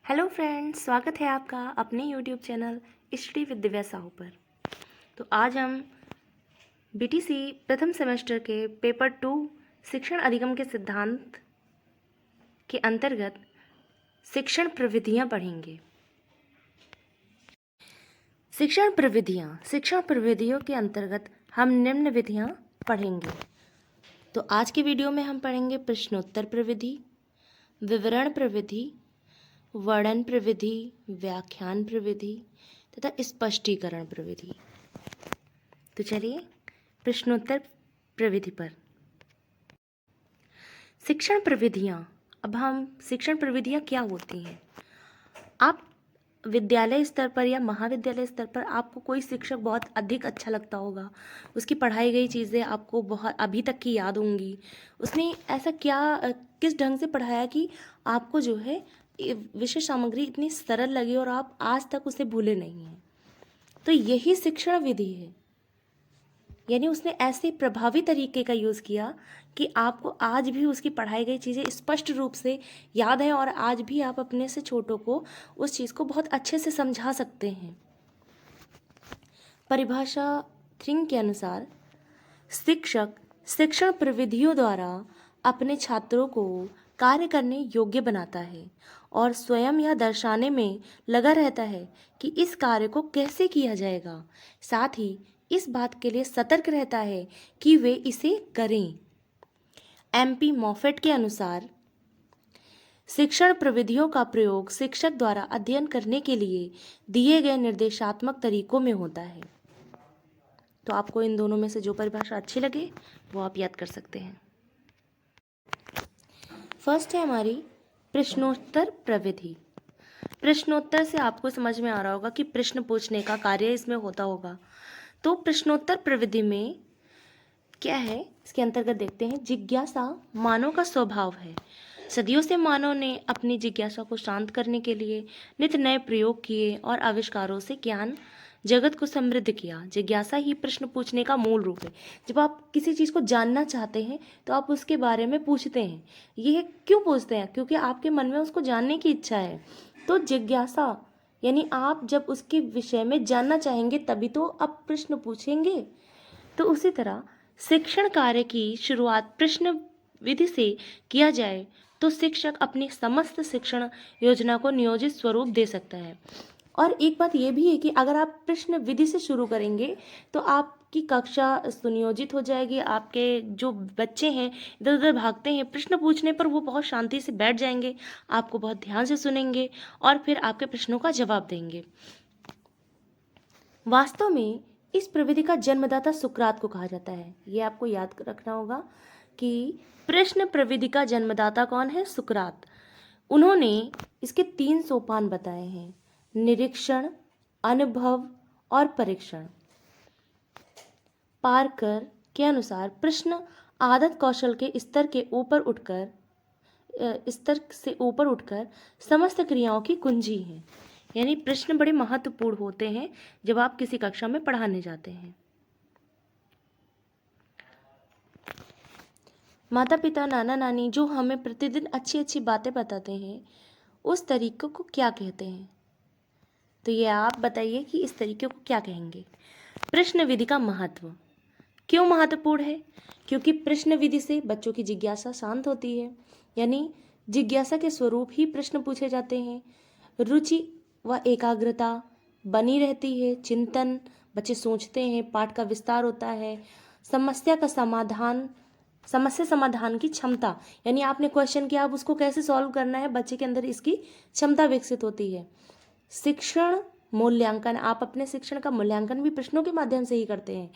Hello friends, स्वागत है आपका अपने YouTube channel study with Divya Sahu पर। तो आज हम बीटीसी प्रथम सेमेस्टर के पेपर 2 शिक्षण अधिगम के सिद्धांत के अंतर्गत शिक्षण प्रविधियां पढ़ेंगे। शिक्षण प्रविधियों के अंतर्गत हम निम्न विधियां पढ़ेंगे। तो आज के वीडियो में हम पढ़ेंगे प्रश्नोत्तर प्रविधि, विवरण प्रविधि, वर्णन प्रविधि, व्याख्यान प्रविधि तथा स्पष्टीकरण प्रविधि। तो चलिए प्रश्नोत्तर प्रविधि पर। शिक्षण प्रविधियाँ। अब हम शिक्षण प्रविधियाँ क्या होती हैं? आप विद्यालय स्तर पर या महाविद्यालय स्तर पर आपको कोई शिक्षक बहुत अधिक अच्छा लगता होगा, उसकी पढ़ाई गई चीज़ें आपको बहुत अभी तक की याद होंगी। उसने ऐसा किस ढंग से पढ़ाया कि आपको जो है विषय सामग्री इतनी सरल लगी और आप आज तक उसे भूले नहीं हैं। तो यही शिक्षण विधि है, यानी उसने ऐसे प्रभावी तरीके का यूज़ किया कि आपको आज भी उसकी पढ़ाई गई चीज़ें स्पष्ट रूप से याद है और आज भी आप अपने से छोटों को उस चीज़ को बहुत अच्छे से समझा सकते हैं। परिभाषा 3 के अनुसार शिक्षक शिक्षण प्रविधियों द्वारा अपने छात्रों को कार्य करने योग्य बनाता है और स्वयं यह दर्शाने में लगा रहता है कि इस कार्य को कैसे किया जाएगा। साथ ही इस बात के लिए सतर्क रहता है कि वे इसे करें। MP मॉफेट के अनुसार शिक्षण प्रविधियों का प्रयोग शिक्षक द्वारा अध्ययन करने के लिए दिए गए निर्देशात्मक तरीकों में होता है। तो आपको इन दोनों में से जो परिभाषा अच्छी लगे वो आप याद कर सकते हैं। फर्स्ट है हमारी प्रश्नोत्तर प्रविधि। प्रश्नोत्तर से आपको समझ में आ रहा होगा कि प्रश्न पूछने का कार्य इसमें होता होगा। तो प्रश्नोत्तर प्रविधि में क्या है, इसके अंतर्गत देखते हैं। जिज्ञासा मानव का स्वभाव है। सदियों से मानव ने अपनी जिज्ञासा को शांत करने के लिए नित नए प्रयोग किए और आविष्कारों से ज्ञान जगत को समृद्ध किया। जिज्ञासा ही प्रश्न पूछने का मूल रूप है। जब आप किसी चीज़ को जानना चाहते हैं तो आप उसके बारे में पूछते हैं। ये क्यों पूछते हैं? क्योंकि आपके मन में उसको जानने की इच्छा है। तो जिज्ञासा यानी आप जब उसके विषय में जानना चाहेंगे तभी तो आप प्रश्न पूछेंगे। तो उसी तरह शिक्षण कार्य की शुरुआत प्रश्न विधि से किया जाए तो शिक्षक अपनी समस्त शिक्षण योजना को नियोजित स्वरूप दे सकता है। और एक बात यह भी है कि अगर आप प्रश्न विधि से शुरू करेंगे तो आपकी कक्षा सुनियोजित हो जाएगी। आपके जो बच्चे हैं इधर उधर भागते हैं, प्रश्न पूछने पर वो बहुत शांति से बैठ जाएंगे, आपको बहुत ध्यान से सुनेंगे और फिर आपके प्रश्नों का जवाब देंगे। वास्तव में इस प्रविधि का जन्मदाता सुकरात को कहा जाता है। ये आपको याद रखना होगा कि प्रश्न प्रविधि का जन्मदाता कौन है? सुकरात। उन्होंने इसके 3 सोपान बताए हैं: निरीक्षण, अनुभव और परीक्षण। पारकर के अनुसार प्रश्न आदत कौशल के स्तर से ऊपर उठकर समस्त क्रियाओं की कुंजी है। यानी प्रश्न बड़े महत्वपूर्ण होते हैं जब आप किसी कक्षा में पढ़ाने जाते हैं। माता पिता, नाना नानी जो हमें प्रतिदिन अच्छी अच्छी बातें बताते हैं, उस तरीकों को क्या कहते हैं? तो ये आप बताइए कि इस तरीके को क्या कहेंगे। प्रश्न विधि का महत्व क्यों महत्वपूर्ण है? क्योंकि प्रश्न विधि से बच्चों की जिज्ञासा शांत होती है, यानी जिज्ञासा के स्वरूप ही प्रश्न पूछे जाते हैं। रुचि व एकाग्रता बनी रहती है। चिंतन, बच्चे सोचते हैं, पाठ का विस्तार होता है। समस्या समाधान की क्षमता, यानी आपने क्वेश्चन किया, आप उसको कैसे सॉल्व करना है, बच्चे के अंदर इसकी क्षमता विकसित होती है। शिक्षण मूल्यांकन, आप अपने शिक्षण का मूल्यांकन भी प्रश्नों के माध्यम से ही करते हैं।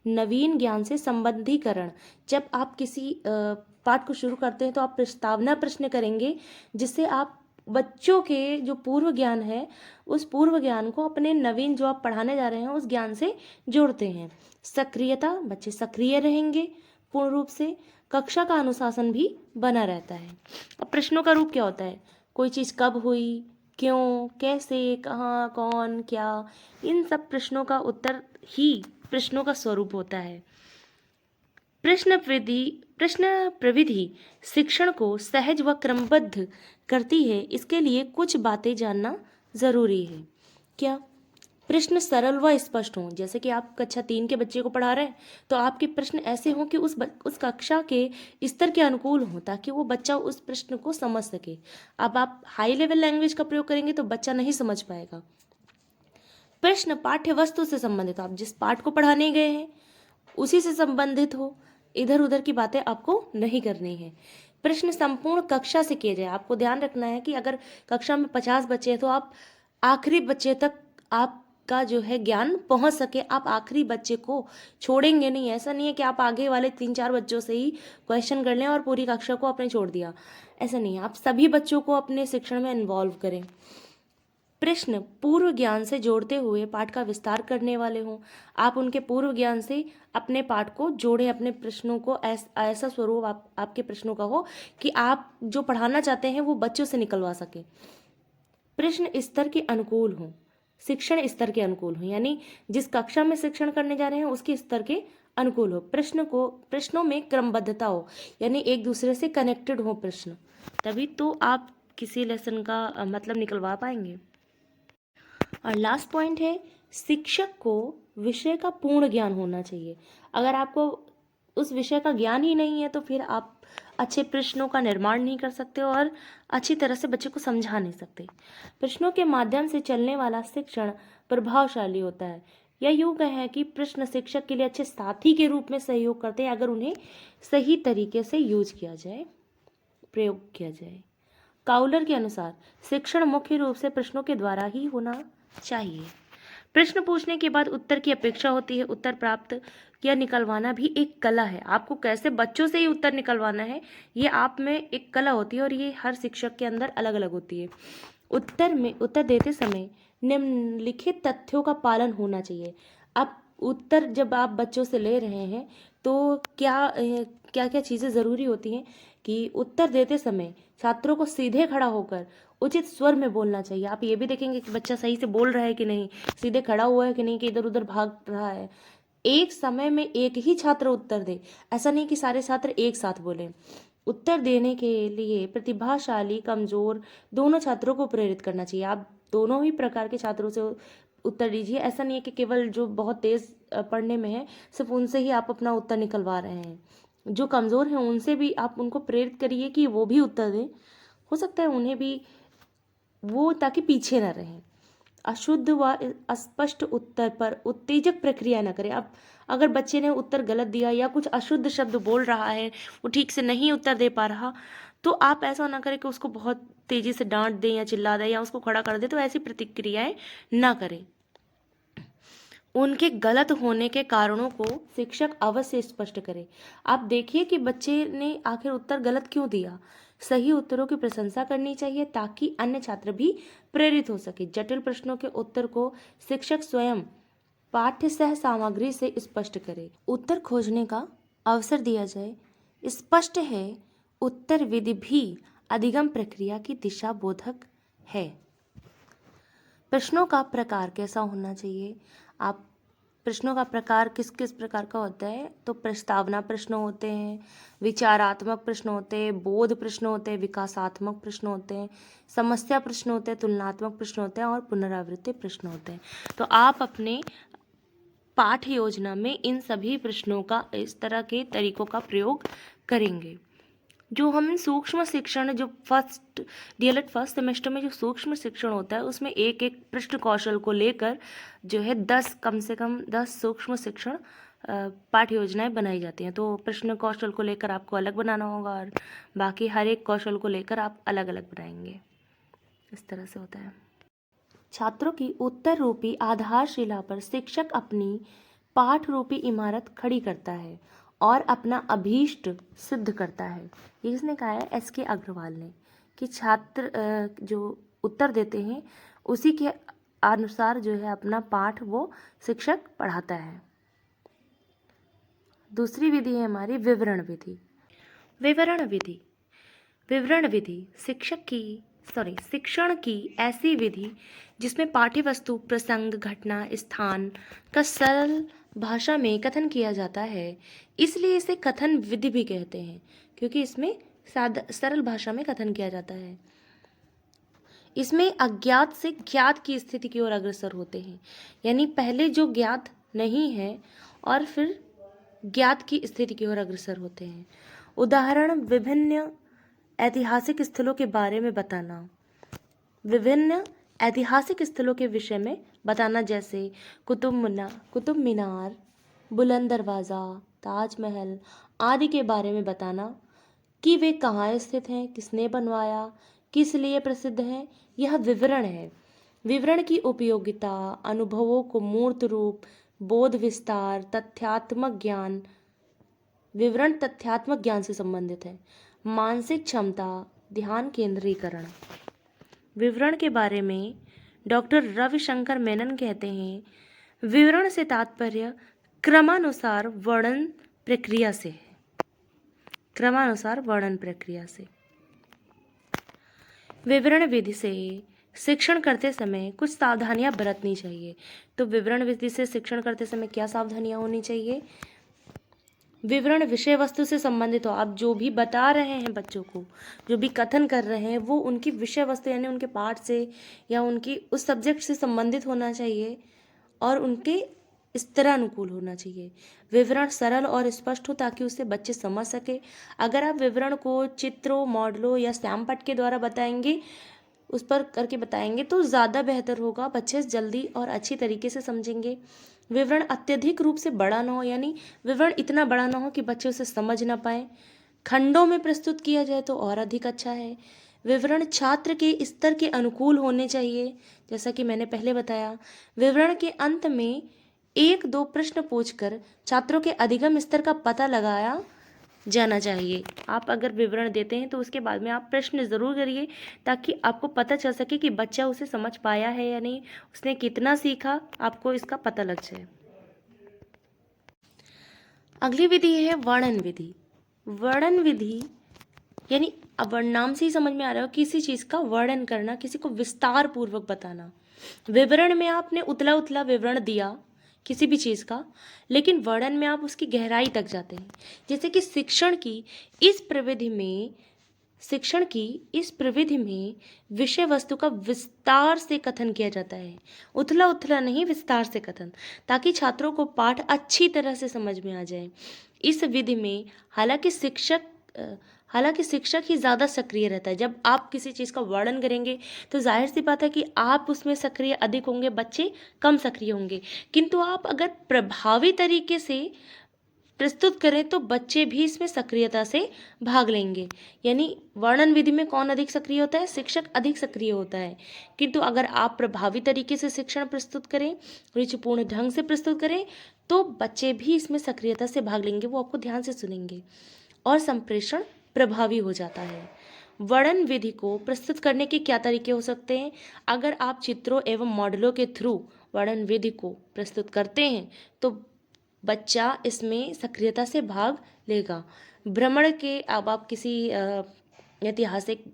नवीन ज्ञान से संबंधीकरण, जब आप किसी पाठ को शुरू करते हैं तो आप प्रस्तावना प्रश्न करेंगे जिससे आप बच्चों के जो पूर्व ज्ञान है उस पूर्व ज्ञान को अपने नवीन जो आप पढ़ाने जा रहे हैं उस ज्ञान से जोड़ते हैं। सक्रियता, बच्चे सक्रिय रहेंगे पूर्ण रूप से। कक्षा का अनुशासन भी बना रहता है। अब प्रश्नों का रूप क्या होता है? कोई चीज़ कब हुई, क्यों, कैसे, कहाँ, कौन, क्या, इन सब प्रश्नों का उत्तर ही प्रश्नों का स्वरूप होता है। प्रश्न प्रविधि शिक्षण को सहज व क्रमबद्ध करती है, इसके लिए कुछ बातें जानना जरूरी है। क्या? प्रश्न सरल व स्पष्ट हों। जैसे कि आप कक्षा 3 के बच्चे को पढ़ा रहे हैं तो आपके प्रश्न ऐसे हों कि उस कक्षा के स्तर के अनुकूल हों, ताकि वो बच्चा उस प्रश्न को समझ सके। अब आप हाई लेवल लैंग्वेज का प्रयोग करेंगे तो बच्चा नहीं समझ पाएगा। प्रश्न पाठ्य वस्तु से संबंधित, आप जिस पाठ को पढ़ाने गए हैं उसी से संबंधित हो, इधर उधर की बातें आपको नहीं करनी है। प्रश्न संपूर्ण कक्षा से किए जाए। आपको ध्यान रखना है कि अगर कक्षा में 50 बच्चे हैं तो आप आखिरी बच्चे तक आपका जो है ज्ञान पहुंच सके। आप आखिरी बच्चे को छोड़ेंगे नहीं। ऐसा नहीं है कि आप आगे वाले 3-4 बच्चों से ही क्वेश्चन कर लें और पूरी कक्षा को आपने छोड़ दिया। ऐसा नहीं है, आप सभी बच्चों को अपने शिक्षण में इन्वॉल्व करें। प्रश्न पूर्व ज्ञान से जोड़ते हुए पाठ का विस्तार करने वाले हों। आप उनके पूर्व ज्ञान से अपने पाठ को जोड़ें। अपने प्रश्नों को ऐसा स्वरूप आपके प्रश्नों का हो कि आप जो पढ़ाना चाहते हैं वो बच्चों से निकलवा सके। प्रश्न स्तर के अनुकूल हों, शिक्षण स्तर के अनुकूल हों, यानी जिस कक्षा में शिक्षण करने जा रहे हैं उसके स्तर के अनुकूल हो। प्रश्नों में क्रमबद्धता हो, यानी एक दूसरे से कनेक्टेड हो प्रश्न, तभी तो आप किसी लेसन का मतलब निकलवा पाएंगे। और लास्ट पॉइंट है, शिक्षक को विषय का पूर्ण ज्ञान होना चाहिए। अगर आपको उस विषय का ज्ञान ही नहीं है तो फिर आप अच्छे प्रश्नों का निर्माण नहीं कर सकते और अच्छी तरह से बच्चे को समझा नहीं सकते। प्रश्नों के माध्यम से चलने वाला शिक्षण प्रभावशाली होता है। यह यूँ कहें कि प्रश्न शिक्षक के लिए अच्छे साथी के रूप में सहयोग करते हैं, अगर उन्हें सही तरीके से यूज किया जाए, प्रयोग किया जाए। काउलर के अनुसार शिक्षण मुख्य रूप से प्रश्नों के द्वारा ही होना चाहिए। प्रश्न पूछने के बाद उत्तर की अपेक्षा होती है। उत्तर प्राप्त या निकलवाना भी एक कला है। आपको कैसे बच्चों से ही उत्तर निकलवाना है, ये आप में एक कला होती है और ये हर शिक्षक के अंदर अलग अलग होती है। उत्तर देते समय निम्नलिखित तथ्यों का पालन होना चाहिए। अब उत्तर जब आप बच्चों से ले रहे हैं तो क्या क्या चीज़ें ज़रूरी होती हैं कि उत्तर देते समय छात्रों को सीधे खड़ा होकर उचित स्वर में बोलना चाहिए। आप ये भी देखेंगे कि बच्चा सही से बोल रहा है कि नहीं, सीधे खड़ा हुआ है कि नहीं, कि इधर उधर भाग रहा है। एक समय में एक ही छात्र उत्तर दे, ऐसा नहीं कि सारे छात्र एक साथ बोले। उत्तर देने के लिए प्रतिभाशाली कमजोर दोनों छात्रों को प्रेरित करना चाहिए। आप दोनों ही प्रकार के छात्रों से उत्तर दीजिए। ऐसा नहीं है कि केवल जो बहुत तेज पढ़ने में है सिर्फ उनसे ही आप अपना उत्तर निकलवा रहे हैं। जो कमज़ोर हैं उनसे भी आप उनको प्रेरित करिए कि वो भी उत्तर दें। हो सकता है उन्हें भी वो, ताकि पीछे न रहें। अशुद्ध व अस्पष्ट उत्तर पर उत्तेजक प्रक्रिया न करें। अब अगर बच्चे ने उत्तर गलत दिया या कुछ अशुद्ध शब्द बोल रहा है, वो ठीक से नहीं उत्तर दे पा रहा, तो आप ऐसा ना करें कि उसको बहुत तेज़ी से डांट दें या चिल्ला दें या उसको खड़ा कर दें। तो ऐसी प्रतिक्रियाएं ना करें। उनके गलत होने के कारणों को शिक्षक अवश्य स्पष्ट करे। आप देखिए कि बच्चे ने आखिर उत्तर गलत क्यों दिया। सही उत्तरों की प्रशंसा करनी चाहिए ताकि अन्य छात्र भी प्रेरित हो सके। जटिल प्रश्नों के उत्तर को शिक्षक स्वयं पाठ्य सह सामग्री से स्पष्ट करे। उत्तर खोजने का अवसर दिया जाए। स्पष्ट है, उत्तर विधि भी अधिगम प्रक्रिया की दिशा बोधक है। प्रश्नों का प्रकार कैसा होना चाहिए? आप प्रश्नों का प्रकार किस किस प्रकार का होता है? तो प्रस्तावना प्रश्न होते हैं, विचारात्मक प्रश्न होते हैं, बोध प्रश्न होते हैं, विकासात्मक प्रश्न होते हैं, समस्या प्रश्न होते हैं, तुलनात्मक प्रश्न होते हैं और पुनरावृत्ति प्रश्न होते हैं। तो आप अपने पाठ योजना में इन सभी प्रश्नों का, इस तरह के तरीकों का प्रयोग करेंगे। जो हम सूक्ष्म शिक्षण, जो डीएलएड फर्स्ट सेमेस्टर में जो सूक्ष्म शिक्षण होता है उसमें एक एक प्रश्न कौशल को लेकर जो है 10 कम से कम 10 सूक्ष्म शिक्षण पाठ्य योजनाएं बनाई जाती हैं। तो प्रश्न कौशल को लेकर आपको अलग बनाना होगा और बाकी हर एक कौशल को लेकर आप अलग अलग बनाएंगे। इस तरह से होता है। छात्रों की उत्तर रूपी आधारशिला पर शिक्षक अपनी पाठ रूपी इमारत खड़ी करता है और अपना अभीष्ट सिद्ध करता है। ये किसने कहा है? एस.के. अग्रवाल ने, कि छात्र जो उत्तर देते हैं उसी के अनुसार जो है अपना पाठ वो शिक्षक पढ़ाता है। दूसरी विधि है हमारी विवरण विधि। विवरण विधि शिक्षण की ऐसी विधि जिसमें पाठ्य वस्तु, प्रसंग, घटना, स्थान का सरल भाषा में कथन किया जाता है, इसलिए इसे कथन विधि भी कहते हैं, क्योंकि इसमें सरल भाषा में कथन किया जाता है। इसमें अज्ञात से ज्ञात की स्थिति की ओर अग्रसर होते हैं, यानी पहले जो ज्ञात नहीं है और फिर ज्ञात की स्थिति की ओर अग्रसर होते हैं। उदाहरण, विभिन्न ऐतिहासिक स्थलों के बारे में बताना, विभिन्न ऐतिहासिक स्थलों के विषय में बताना, जैसे कुतुब मीनार, बुलंद दरवाज़ा, ताजमहल आदि के बारे में बताना कि वे कहाँ स्थित हैं, किसने बनवाया, किस लिए प्रसिद्ध हैं, यह विवरण है। विवरण की उपयोगिता अनुभवों को मूर्त रूप, बोध विस्तार, तथ्यात्मक ज्ञान, विवरण तथ्यात्मक ज्ञान से संबंधित है। मानसिक क्षमता, ध्यान केंद्रीकरण। विवरण के बारे में डॉक्टर रविशंकर मेनन कहते हैं, विवरण से तात्पर्य क्रमानुसार वर्णन प्रक्रिया से है, क्रमानुसार वर्णन प्रक्रिया से। विवरण विधि से शिक्षण करते समय कुछ सावधानियां बरतनी चाहिए। तो विवरण विधि से शिक्षण करते समय क्या सावधानियां होनी चाहिए? विवरण विषय वस्तु से संबंधित हो। आप जो भी बता रहे हैं बच्चों को, जो भी कथन कर रहे हैं, वो उनकी विषय वस्तु यानी उनके पाठ से या उनकी उस सब्जेक्ट से संबंधित होना चाहिए और उनके स्तरानुकूल होना चाहिए। विवरण सरल और स्पष्ट हो ताकि उसे बच्चे समझ सके। अगर आप विवरण को चित्रों, मॉडलों या श्यामपट्ट के द्वारा बताएंगे, उस पर करके बताएंगे तो ज़्यादा बेहतर होगा, बच्चे जल्दी और अच्छी तरीके से समझेंगे। विवरण अत्यधिक रूप से बड़ा ना हो, यानी विवरण इतना बड़ा ना हो कि बच्चे उसे समझ ना पाए। खंडों में प्रस्तुत किया जाए तो और अधिक अच्छा है। विवरण छात्र के स्तर के अनुकूल होने चाहिए, जैसा कि मैंने पहले बताया। विवरण के अंत में 1-2 प्रश्न पूछकर छात्रों के अधिगम स्तर का पता लगाया जाना चाहिए। आप अगर विवरण देते हैं तो उसके बाद में आप प्रश्न ज़रूर करिए, ताकि आपको पता चल सके कि बच्चा उसे समझ पाया है या नहीं, उसने कितना सीखा, आपको इसका पता लग जाए। अगली विधि है वर्णन विधि। वर्णन विधि यानी अब नाम से ही समझ में आ रहा हो, किसी चीज़ का वर्णन करना, किसी को विस्तार पूर्वक बताना। विवरण में आपने उतला उतला विवरण दिया किसी भी चीज़ का, लेकिन वर्णन में आप उसकी गहराई तक जाते हैं। जैसे कि शिक्षण की इस प्रविधि में विषय वस्तु का विस्तार से कथन किया जाता है। उथला उथला नहीं, विस्तार से कथन, ताकि छात्रों को पाठ अच्छी तरह से समझ में आ जाए। इस विधि में हालांकि शिक्षक ही ज़्यादा सक्रिय रहता है। जब आप किसी चीज़ का वर्णन करेंगे तो जाहिर सी बात है कि आप उसमें सक्रिय अधिक होंगे, बच्चे कम सक्रिय होंगे। किंतु आप अगर प्रभावी तरीके से प्रस्तुत करें तो बच्चे भी इसमें सक्रियता से भाग लेंगे। यानी वर्णन विधि में कौन अधिक सक्रिय होता है? शिक्षक अधिक सक्रिय होता है। किंतु अगर आप प्रभावी तरीके से शिक्षण प्रस्तुत करें, रुचिपूर्ण ढंग से प्रस्तुत करें, तो बच्चे भी इसमें सक्रियता से भाग लेंगे, वो आपको ध्यान से सुनेंगे और संप्रेषण प्रभावी हो जाता है। वर्णन विधि को प्रस्तुत करने के क्या तरीके हो सकते हैं? अगर आप चित्रों एवं मॉडलों के थ्रू वर्णन विधि को प्रस्तुत करते हैं तो बच्चा इसमें सक्रियता से भाग लेगा। भ्रमण के, अब आप किसी ऐतिहासिक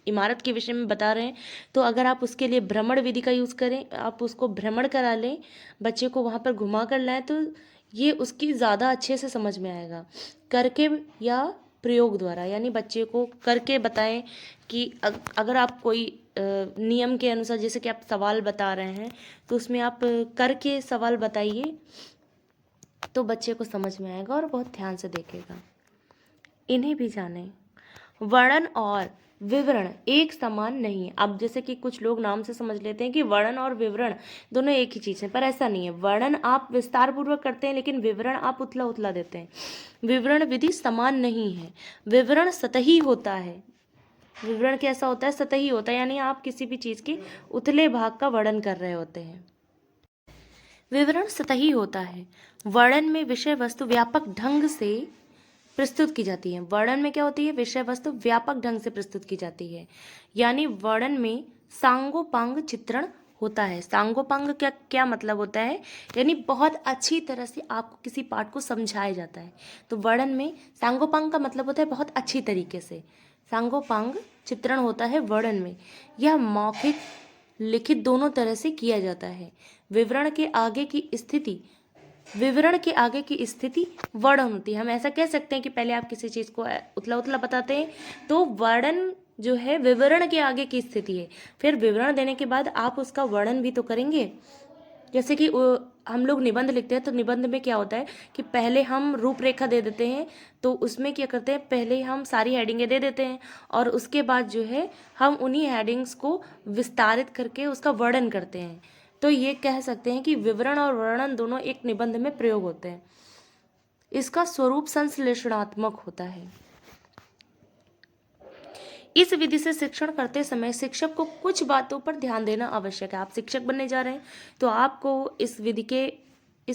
इमारत के विषय में बता रहे हैं तो अगर आप उसके लिए भ्रमण विधि का यूज़ करें, आप उसको भ्रमण करा लें, बच्चे को वहाँ पर घुमा कर लाएं, तो ये उसकी ज़्यादा अच्छे से समझ में आएगा। करके या प्रयोग द्वारा, यानी बच्चे को करके बताएं कि अगर आप कोई नियम के अनुसार, जैसे कि आप सवाल बता रहे हैं तो उसमें आप करके सवाल बताइए, तो बच्चे को समझ में आएगा और बहुत ध्यान से देखेगा। इन्हें भी जानें। वर्णन और विवरण एक समान नहीं है। अब जैसे कि कुछ लोग नाम से समझ लेते हैं कि वर्णन और विवरण दोनों एक ही चीज़ है, पर ऐसा नहीं है। वर्णन आप विस्तार पूर्वक करते हैं, लेकिन विवरण आप उथला उथला देते हैं। विवरण विधि समान नहीं है। विवरण सतही होता है। विवरण कैसा होता है? सतही होता है, यानी आप किसी भी चीज़ के उथले भाग का वर्णन कर रहे होते हैं। विवरण सतही होता है। वर्णन में विषय वस्तु व्यापक ढंग से प्रस्तुत की जाती है। वर्णन में क्या होती है? विषय वस्तु व्यापक ढंग से प्रस्तुत की जाती है, यानी वर्णन में सांगोपांग चित्रण होता है। सांगोपांग क्या मतलब होता है? यानी बहुत अच्छी तरह से आपको किसी पाठ को समझाया जाता है। तो वर्णन में सांगोपांग का मतलब होता है बहुत अच्छी तरीके से। सांगोपांग चित्रण होता है वर्णन में। यह मौखिक, लिखित दोनों तरह से किया जाता है। विवरण के आगे की स्थिति विवरण के आगे की स्थिति वर्णन होती है। हम ऐसा कह सकते हैं कि पहले आप किसी चीज़ को उतला उतला बताते हैं तो वर्णन जो है विवरण के आगे की स्थिति है। फिर विवरण देने के बाद आप उसका वर्णन भी तो करेंगे। जैसे कि हम लोग निबंध लिखते हैं तो निबंध में क्या होता है कि पहले हम रूपरेखा दे देते हैं, तो उसमें क्या करते हैं, पहले हम सारी हेडिंगें दे देते हैं और उसके बाद जो है हम उन्हीं हेडिंग्स को विस्तारित करके उसका वर्णन करते हैं। तो ये कह सकते हैं कि विवरण और वर्णन दोनों एक निबंध में प्रयोग होते हैं। इसका स्वरूप संश्लेषणात्मक होता है। इस विधि से शिक्षण करते समय शिक्षक को कुछ बातों पर ध्यान देना आवश्यक है। आप शिक्षक बनने जा रहे हैं तो आपको इस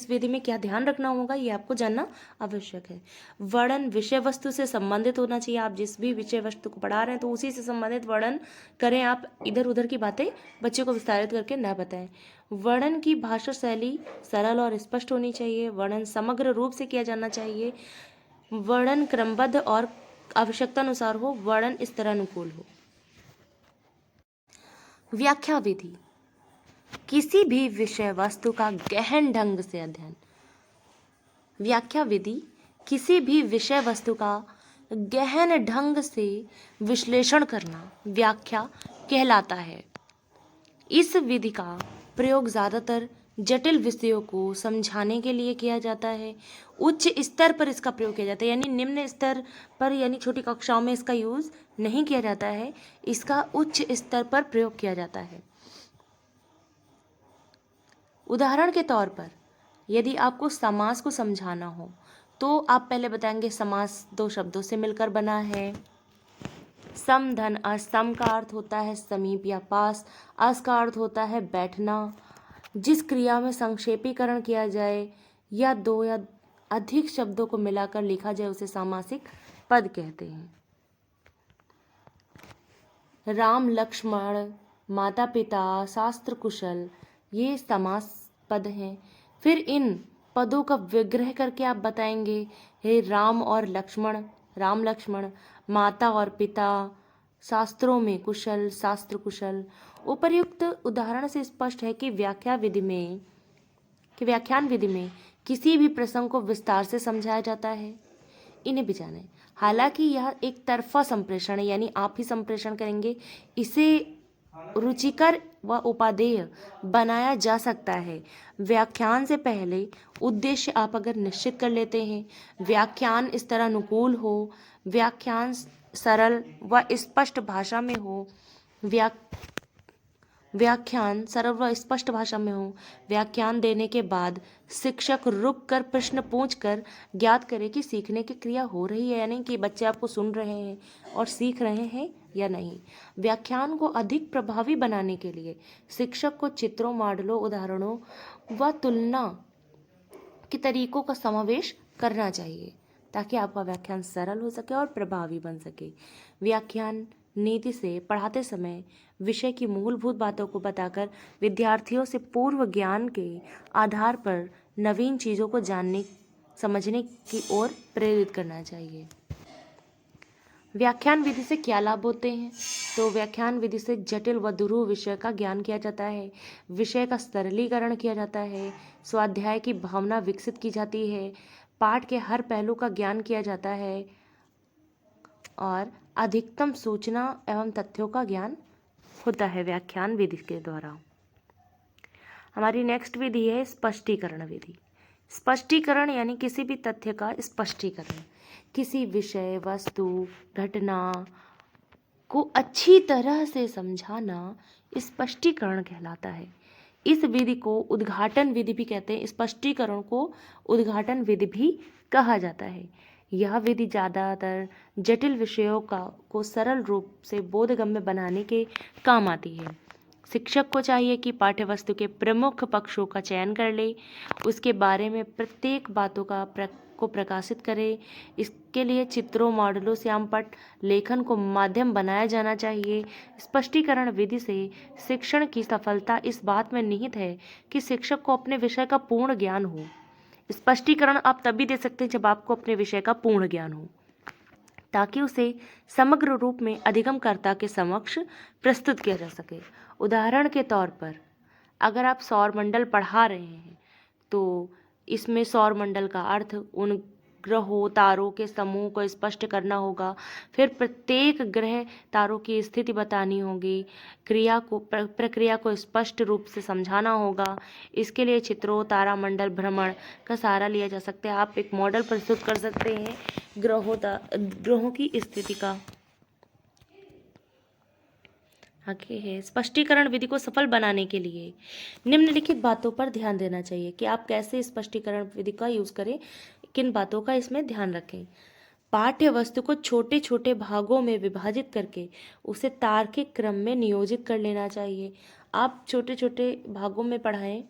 विधि में क्या ध्यान रखना होगा ये आपको जानना आवश्यक है। वर्णन विषय वस्तु से संबंधित होना चाहिए। आप जिस भी विषय वस्तु को पढ़ा रहे हैं तो उसी से संबंधित वर्णन करें। आप इधर उधर की बातें बच्चे को विस्तारित करके न बताएं। वर्णन की भाषा शैली सरल और स्पष्ट होनी चाहिए। वर्णन समग्र रूप से किया जाना चाहिए। वर्णन क्रमबद्ध और आवश्यकता अनुसार हो। वर्णन इस तरह अनुकूल हो। व्याख्या विधि, किसी भी विषय वस्तु का गहन ढंग से अध्ययन। व्याख्या विधि किसी भी विषय वस्तु का गहन ढंग से विश्लेषण करना व्याख्या कहलाता है। इस विधि का प्रयोग ज़्यादातर जटिल विषयों को समझाने के लिए किया जाता है। उच्च स्तर पर इसका प्रयोग किया जाता है, यानी निम्न स्तर पर यानी छोटी कक्षाओं में इसका यूज़ नहीं किया जाता है। इसका उच्च स्तर पर प्रयोग किया जाता है। उदाहरण के तौर पर यदि आपको समास को समझाना हो तो आप पहले बताएंगे समास दो शब्दों से मिलकर बना है। सम धन अस, सम का अर्थ होता है समीप या पास, अस का अर्थ होता है बैठना। जिस क्रिया में संक्षेपीकरण किया जाए या दो या अधिक शब्दों को मिलाकर लिखा जाए उसे सामासिक पद कहते हैं। राम लक्ष्मण, माता पिता, शास्त्र कुशल, ये समास पद हैं। फिर इन पदों का विग्रह करके आप बताएंगे हे राम और लक्ष्मण, राम लक्ष्मण, माता और पिता, शास्त्रों में कुशल, शास्त्र कुशल। उपर्युक्त उदाहरण से स्पष्ट है कि व्याख्यान विधि में किसी भी प्रसंग को विस्तार से समझाया जाता है। इन्हें भी जानें। हालांकि यह एक तरफा संप्रेषण है, यानी आप ही संप्रेषण करेंगे, इसे रुचिकर व उपादेय बनाया जा सकता है। व्याख्यान से पहले उद्देश्य आप अगर निश्चित कर लेते हैं, व्याख्यान इस तरह अनुकूल हो, व्याख्यान सरल व स्पष्ट भाषा में हो, व्याख्यान सरल व स्पष्ट भाषा में हो, व्याख्यान देने के बाद शिक्षक रुक कर प्रश्न पूछकर ज्ञात करे कि सीखने की क्रिया हो रही है या नहीं, कि बच्चे आपको सुन रहे हैं और सीख रहे हैं या नहीं। व्याख्यान को अधिक प्रभावी बनाने के लिए शिक्षक को चित्रों, मॉडलों, उदाहरणों व तुलना के तरीकों का समावेश करना चाहिए ताकि आपका व्याख्यान सरल हो सके और प्रभावी बन सके। व्याख्यान नीति से पढ़ाते समय विषय की मूलभूत बातों को बताकर विद्यार्थियों से पूर्व ज्ञान के आधार पर नवीन चीज़ों को जानने समझने की ओर प्रेरित करना चाहिए। व्याख्यान विधि से क्या लाभ होते हैं? तो व्याख्यान विधि से जटिल व दुरूह विषय का ज्ञान किया जाता है, विषय का सरलीकरण किया जाता है, स्वाध्याय की भावना विकसित की जाती है, पाठ के हर पहलू का ज्ञान किया जाता है और अधिकतम सूचना एवं तथ्यों का ज्ञान होता है व्याख्यान विधि के द्वारा। हमारी नेक्स्ट विधि है स्पष्टीकरण विधि। स्पष्टीकरण यानी किसी भी तथ्य का स्पष्टीकरण, किसी विषय, वस्तु, घटना को अच्छी तरह से समझाना स्पष्टीकरण कहलाता है। इस विधि को उद्घाटन विधि भी कहते हैं। स्पष्टीकरण को उद्घाटन विधि भी कहा जाता है। यह विधि ज़्यादातर जटिल विषयों को सरल रूप से बोधगम्य बनाने के काम आती है। शिक्षक को चाहिए कि पाठ्यवस्तु के प्रमुख पक्षों का चयन कर ले, उसके बारे में प्रत्येक बातों को प्रकाशित करे। इसके लिए चित्रों, मॉडलों, श्यामपट्ट लेखन को माध्यम बनाया जाना चाहिए। स्पष्टीकरण विधि से शिक्षण की सफलता इस बात में निहित है कि शिक्षक को अपने विषय का पूर्ण ज्ञान हो। स्पष्टीकरण आप तभी दे सकते हैं जब आपको अपने विषय का पूर्ण ज्ञान हो, ताकि उसे समग्र रूप में अधिगमकर्ता के समक्ष प्रस्तुत किया जा सके। उदाहरण के तौर पर अगर आप सौरमंडल पढ़ा रहे हैं तो इसमें सौरमंडल का अर्थ, उन ग्रहों तारों के समूह को स्पष्ट करना होगा। फिर प्रत्येक ग्रह तारों की स्थिति बतानी होगी। प्रक्रिया को स्पष्ट रूप से समझाना होगा। इसके लिए चित्रों, तारामंडल भ्रमण का सहारा लिया जा सकता है। आप एक मॉडल प्रस्तुत कर सकते हैं ग्रहों की स्थिति का। आगे है स्पष्टीकरण विधि को सफल बनाने के लिए निम्नलिखित बातों पर ध्यान देना चाहिए कि आप कैसे स्पष्टीकरण विधि का यूज करें, किन बातों का इसमें ध्यान रखें। पाठ्य वस्तु को छोटे छोटे भागों में विभाजित करके उसे तार्किक क्रम में नियोजित कर लेना चाहिए। आप छोटे छोटे भागों में पढ़ाएं।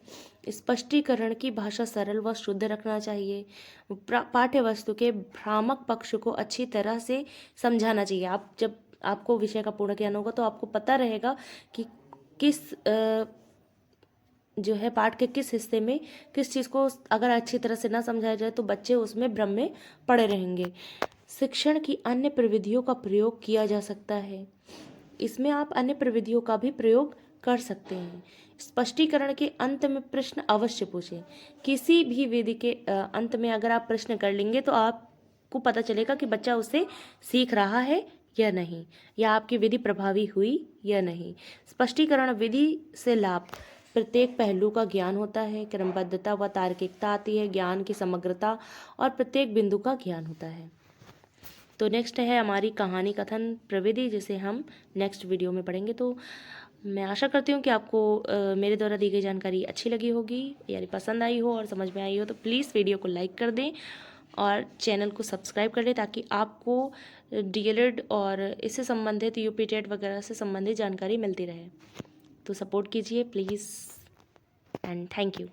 स्पष्टीकरण की भाषा सरल व शुद्ध रखना चाहिए। पाठ्य वस्तु के भ्रामक पक्ष को अच्छी तरह से समझाना चाहिए। आप जब आपको विषय का पूर्ण ज्ञान होगा तो आपको पता रहेगा कि किस जो है पाठ के किस हिस्से में किस चीज़ को अगर अच्छी तरह से ना समझाया जाए तो बच्चे उसमें भ्रम में पड़े रहेंगे। शिक्षण की अन्य प्रविधियों का प्रयोग किया जा सकता है। इसमें आप अन्य प्रविधियों का भी प्रयोग कर सकते हैं। स्पष्टीकरण के अंत में प्रश्न अवश्य पूछें। किसी भी विधि के अंत में अगर आप प्रश्न कर लेंगे तो आपको पता चलेगा कि बच्चा उससे सीख रहा है या नहीं, या आपकी विधि प्रभावी हुई या नहीं। स्पष्टीकरण विधि से लाभ, प्रत्येक पहलू का ज्ञान होता है, क्रमबद्धता व तार्किकता आती है, ज्ञान की समग्रता और प्रत्येक बिंदु का ज्ञान होता है। तो नेक्स्ट है हमारी कहानी कथन प्रविधि, जिसे हम नेक्स्ट वीडियो में पढ़ेंगे। तो मैं आशा करती हूँ कि आपको मेरे द्वारा दी गई जानकारी अच्छी लगी होगी, यानी पसंद आई हो और समझ में आई हो। तो प्लीज़ वीडियो को लाइक कर दें और चैनल को सब्सक्राइब कर लें ताकि आपको डीएलएड और इससे संबंधित यूपी टेट वगैरह से संबंधित जानकारी मिलती रहे। तो सपोर्ट कीजिए प्लीज़ एंड थैंक यू।